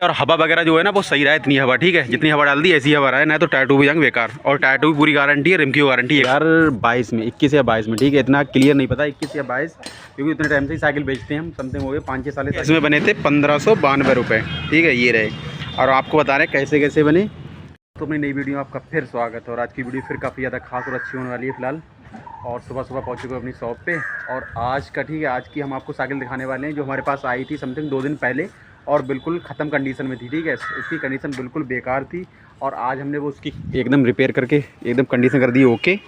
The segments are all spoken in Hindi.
और हवा वगैरह जो है ना वो सही रहा है, इतनी हवा ठीक है, जितनी हवा डाल दी ऐसी हवा रहा है, ना तो टायर ट्यूब भी जाएंगे बेकार। और टायर ट्यूब पूरी गारंटी है, रिम की गारंटी है यार 22 में, 21 या 22 में ठीक है, इतना क्लियर नहीं पता 21 या 22, क्योंकि इतने टाइम से ही साइकिल बेचते हैं हम, समथिंग हो गए 5-6 साल। इसमें बने थे 1592 रुपये ठीक है, ये रहे। और आपको बता रहे हैं कैसे कैसे बने। तो अपनी नई वीडियो में आपका फिर स्वागत है, और आज की वीडियो फिर काफ़ी ज़्यादा खास और अच्छी होने वाली है फिलहाल। और सुबह सुबह पहुँच चुके अपनी शॉप पे, और आज का ठीक है, आज की हम आपको साइकिल दिखाने वाले हैं जो हमारे पास आई थी समथिंग 2 दिन पहले, और बिल्कुल ख़त्म कंडीशन में थी ठीक है, उसकी कंडीशन बिल्कुल बेकार थी। और आज हमने वो उसकी एकदम रिपेयर करके एकदम कंडीशन कर दी ओके।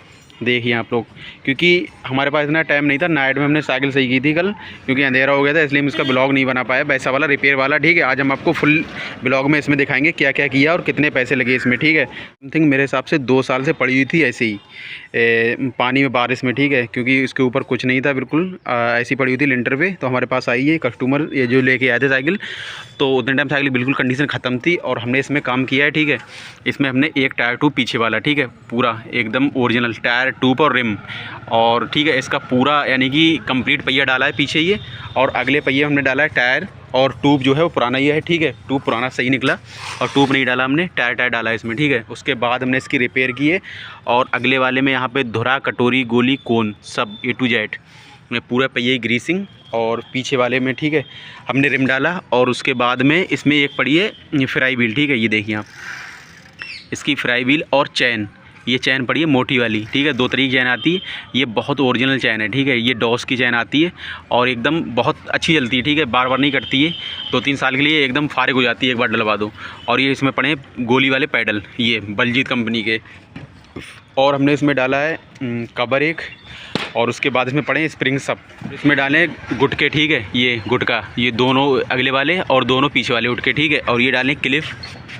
देखिए आप लोग, क्योंकि हमारे पास इतना टाइम नहीं था, नाइट में हमने साइकिल सही की थी कल, क्योंकि अंधेरा हो गया था, इसलिए हम इसका ब्लॉग नहीं बना पाया वैसा वाला रिपेयर वाला ठीक है। आज हम आपको फुल ब्लॉग में इसमें दिखाएंगे क्या क्या किया और कितने पैसे लगे इसमें ठीक है। समथिंग मेरे हिसाब से 2 साल से पड़ी हुई थी ऐसे ही पानी में बारिश में ठीक है, क्योंकि इसके ऊपर कुछ नहीं था, बिल्कुल ऐसी पड़ी हुई थी लिंटर पे। तो हमारे पास आई है कस्टमर ये जो लेके आए थे साइकिल, तो उतने टाइम साइकिल बिल्कुल कंडीशन ख़त्म थी, और हमने इसमें काम किया है ठीक है। इसमें हमने एक टायर ट्यूब पीछे वाला ठीक है, पूरा एकदम ओरिजिनल टायर ट्यूब और रिम, और ठीक है इसका पूरा यानी कि कंप्लीट पहिया डाला है पीछे ये, और अगले पहिए हमने डाला है टायर, और ट्यूब जो है वो पुराना ही है ठीक है, ट्यूब पुराना सही निकला, और ट्यूब नहीं डाला हमने, टायर डाला है इसमें ठीक है। उसके बाद हमने इसकी रिपेयर की है, और अगले वाले में यहाँ पे धुरा कटोरी गोली कोन सब A to Z में पूरा पहिए ग्रीसिंग, और पीछे वाले में ठीक है हमने रिम डाला। और उसके बाद में इसमें एक पड़ी है फ्राई व्हील ठीक है, ये देखिए आप, इसकी फ्राई व्हील और चैन, ये चैन पड़ी है मोटी वाली ठीक है, 2 तरीके चैन आती है, ये बहुत ओरिजिनल चैन है ठीक है, ये डॉस की चैन आती है, और एकदम बहुत अच्छी चलती है ठीक है, बार बार नहीं कटती है, 2-3 साल के लिए एकदम फारिग हो जाती है एक बार डलवा दो। और ये इसमें पड़े गोली वाले पैडल, ये बलजीत कंपनी के, और हमने इसमें डाला है कवर एक, और उसके बाद इसमें पड़े स्प्रिंग सब, इसमें डालें गुटके ठीक है, ये गुटका, ये दोनों अगले वाले और दोनों पीछे वाले गुटके ठीक है, और ये डालें क्लिप।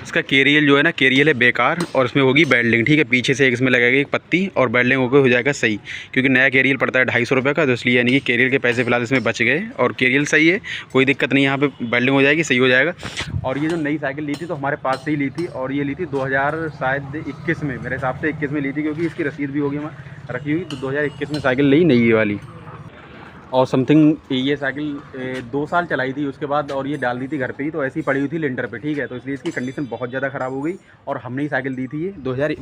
इसका केरियल जो है ना, केरियल है बेकार, और इसमें होगी बेल्डिंग ठीक है, पीछे से एक इसमें लगेगी एक पत्ती, और बेल्डिंग होकर हो जाएगा सही, क्योंकि नया केरियल पड़ता है 250 रुपये का, तो इसलिए यानी कि केरियल के पैसे फिलहाल इसमें बच गए, और केरियल सही है, कोई दिक्कत नहीं, यहाँ पे बेल्डिंग हो जाएगी, सही हो जाएगा। और ये जो नई साइकिल ली थी तो हमारे पास से ही ली थी, और ये ली थी 2021 में, मेरे हिसाब से 21 में ली थी, क्योंकि इसकी रसीद भी होगी हमारी रखी हुई, तो 2021 में साइकिल ली नई वाली। और समथिंग ये साइकिल 2 साल चलाई थी उसके बाद, और ये डाल दी थी घर पे ही, तो ऐसी पड़ी हुई थी लिंटर पे ठीक है, तो इसलिए इसकी कंडीशन बहुत ज़्यादा ख़राब हो गई। और हमने ही साइकिल दी थी ये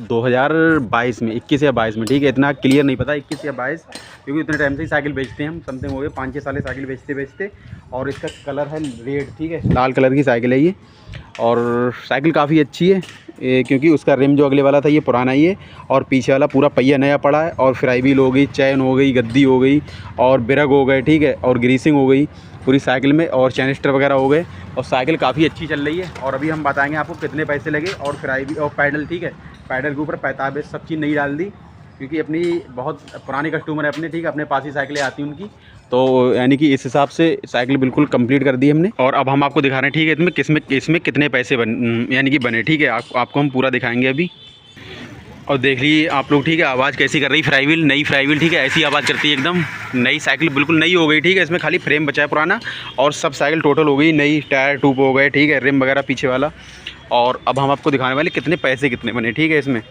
2022 में, 21 या 22 में ठीक है, इतना क्लियर नहीं पता 21 या 22, क्योंकि इतने टाइम से ही साइकिल बेचते हैं हम, समथिंग हो गए 5-6 साल साइकिल बेचते। और इसका कलर है रेड ठीक है, लाल कलर की साइकिल है ये, और साइकिल काफ़ी अच्छी है क्योंकि उसका रिम जो अगले वाला था ये पुराना ही है, और पीछे वाला पूरा पहिया नया पड़ा है, और फ्राई व्हील हो गई, चैन हो गई, गद्दी हो गई, और बिरग हो गए ठीक है, और ग्रीसिंग हो गई पूरी साइकिल में, और चैनिस्टर वगैरह हो गए, और साइकिल काफ़ी अच्छी चल रही है। और अभी हम बताएंगे आपको कितने पैसे लगे, और फ्राई व्हील और पैडल ठीक है, पैडल के ऊपर 45 सब चीज़ नहीं डाल दी, क्योंकि अपनी बहुत पुरानी कस्टमर है अपने ठीक है, अपने पास ही साइकिलें आती हैं उनकी, तो यानी कि इस हिसाब से साइकिल बिल्कुल कंप्लीट कर दी हमने। और अब हम आपको दिखा रहे हैं ठीक है इसमें कितने पैसे यानी कि बने ठीक है, आपको हम पूरा दिखाएंगे अभी। और देख लीजिए आप लोग ठीक है, आवाज़ कैसी कर रही फ्राई व्हील, नई फ्राई व्हील ठीक है, ऐसी आवाज़ करती है एकदम, नई साइकिल बिल्कुल नई हो गई ठीक है, इसमें खाली फ्रेम बचा है पुराना, और सब साइकिल टोटल हो गई नई, टायर ट्यूब हो गए ठीक है, रिम वगैरह पीछे वाला। और अब हम आपको दिखाने वाले कितने पैसे कितने बने ठीक है इसमें।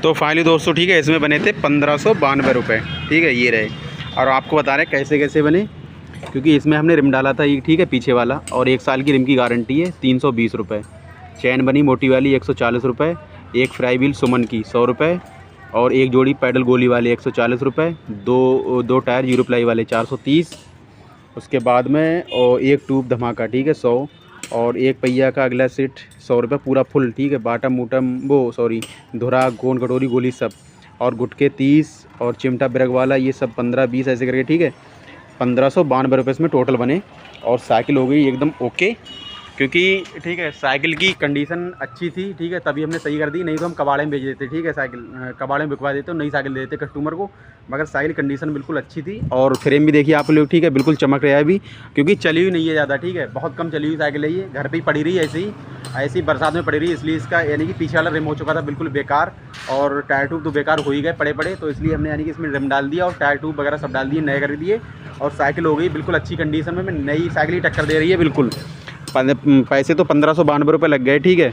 तो फाइनली दोस्तों ठीक है, इसमें बने थे 1592 रुपये ठीक है, ये रहे। और आपको बता रहे हैं कैसे कैसे बने, क्योंकि इसमें हमने रिम डाला था ठीक है पीछे वाला, और 1 साल की रिम की गारंटी है 320 रुपये, चैन बनी मोटी वाली 140 रुपये, एक फ्राई व्हील सुमन की 100 रुपये, और एक जोड़ी पैडल गोली वाले 140 रुपये, दो टायर जीरो प्लाई वाले 430, उसके बाद में और एक ट्यूब धमाका ठीक है 100, और एक पहिया का अगला सीट 100 रुपये पूरा फुल ठीक है, बाटम वूटम धुरा गोन कटोरी गोली सब, और गुटके 30, और चिमटा ब्रेक वाला ये सब 15-20 ऐसे करके ठीक है, 1592 रुपये इसमें टोटल बने। और साइकिल हो गई एकदम ओके, क्योंकि ठीक है साइकिल की कंडीशन अच्छी थी ठीक है, तभी हमने सही कर दी, नहीं तो हम कबाड़े में बेच देते ठीक है, साइकिल कबाड़े में बिकवा देते, नई साइकिल दे देते कस्टमर को, मगर साइकिल कंडीशन बिल्कुल अच्छी थी। और फ्रेम भी देखिए आप लोग ठीक है, बिल्कुल चमक रहा है अभी, क्योंकि चली हुई नहीं है ज़्यादा ठीक है, बहुत कम चली हुई साइकिल है ये, घर पर ही पड़ी रही ऐसे ही बरसात में पड़ी रही, इसलिए इसका यानी कि पीछे वाला रिम हो चुका था बिल्कुल बेकार, और टायर ट्यूब तो बेकार हो ही गए पड़े, तो इसलिए हमने यानी कि इसमें रिम डाल दिया, और टायर ट्यूब वगैरह सब डाल दिए, नए कर दिए, और साइकिल हो गई बिल्कुल अच्छी कंडीशन में, नई साइकिल ही टक्कर दे रही है बिल्कुल। पैसे तो 1592 रुपये लग गए ठीक है,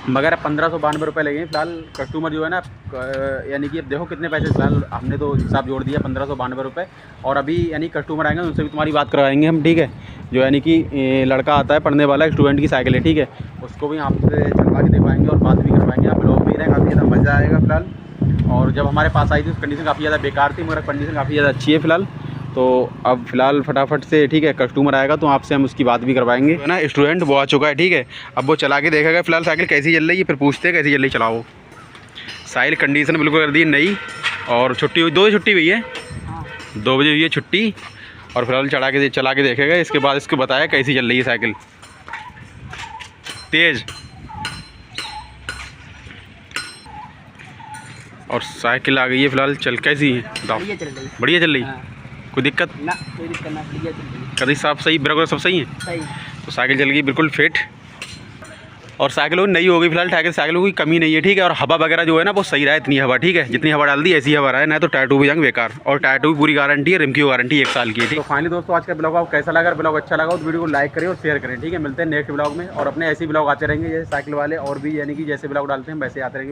मगर 1592 रुपये लगे फिलहाल। कस्टमर जो है ना यानी कि अब देखो कितने पैसे फिलहाल हमने तो हिसाब जोड़ दिया 1592 रुपये। और अभी यानी कस्टमर आएंगे उनसे भी तुम्हारी बात करवाएंगे हम, ठीक है। जो यानी कि लड़का आता है पढ़ने वाला, स्टूडेंट की साइकिल है, ठीक है, उसको भी आपसे चलवा के दिखवाएंगे और बात भी करवाएंगे। आप लोग भी रहें, काफ़ी ज़्यादा मज़ा आएगा फिलहाल। और जब हमारे पास आई थी उस कंडीशन काफ़ी ज़्यादा बेकार थी, मगर कंडीशन काफ़ी ज़्यादा अच्छी है फिलहाल। तो अब फ़िलहाल फटाफट से, ठीक है, कस्टमर आएगा तो आपसे हम उसकी बात भी करवाएंगे, है ना। स्टूडेंट वो आ चुका है, ठीक है, अब वो चला के देखेगा फ़िलहाल साइकिल कैसी चल रही है, फिर पूछते हैं कैसी चल रही, चलाओ। साइकिल कंडीशन बिल्कुल कर दी नई, और छुट्टी हुई, 2 बजे छुट्टी हुई है, 2 बजे हुई है छुट्टी। और फिलहाल चला के देखेगा, इसके बाद इसको बताया कैसी चल रही है साइकिल। तेज़ और साइकिल आ गई है फ़िलहाल। चल कैसी है बताओ? बढ़िया चल रही। कोई दिक्कत ना? कोई दिक्कत ना, बढ़िया चल रही है। कभी सब सही, ब्रेक सब सही है? सही। तो साइकिल चल गई बिल्कुल फिट, और साइकिल वो नई हो गई फिलहाल। साइकिल कोई कमी नहीं है, ठीक है। और हवा वगैरह जो है ना वो सही रहा है, इतनी हवा, ठीक है, जितनी हवा डाल दी ऐसी हवा रहा है, ना तो टायर ट्यूब भी जाएंगे बेकार। और टायर ट्यूब भी पूरी गारंटी है, रिम की गारंटी 1 साल की है, ठीक है। तो फाइनली दोस्तों आज का ब्लॉग आपको कैसा लगा? ब्लॉग अच्छा लगा तो वीडियो को लाइक करें और शेयर करें, ठीक है। मिलते हैं नेक्स्ट ब्लॉग में, और अपने ऐसे ब्लॉग आते रहेंगे जैसे साइकिल वाले, और भी यानी कि जैसे ब्लॉग डालते हैं वैसे आते रहेंगे।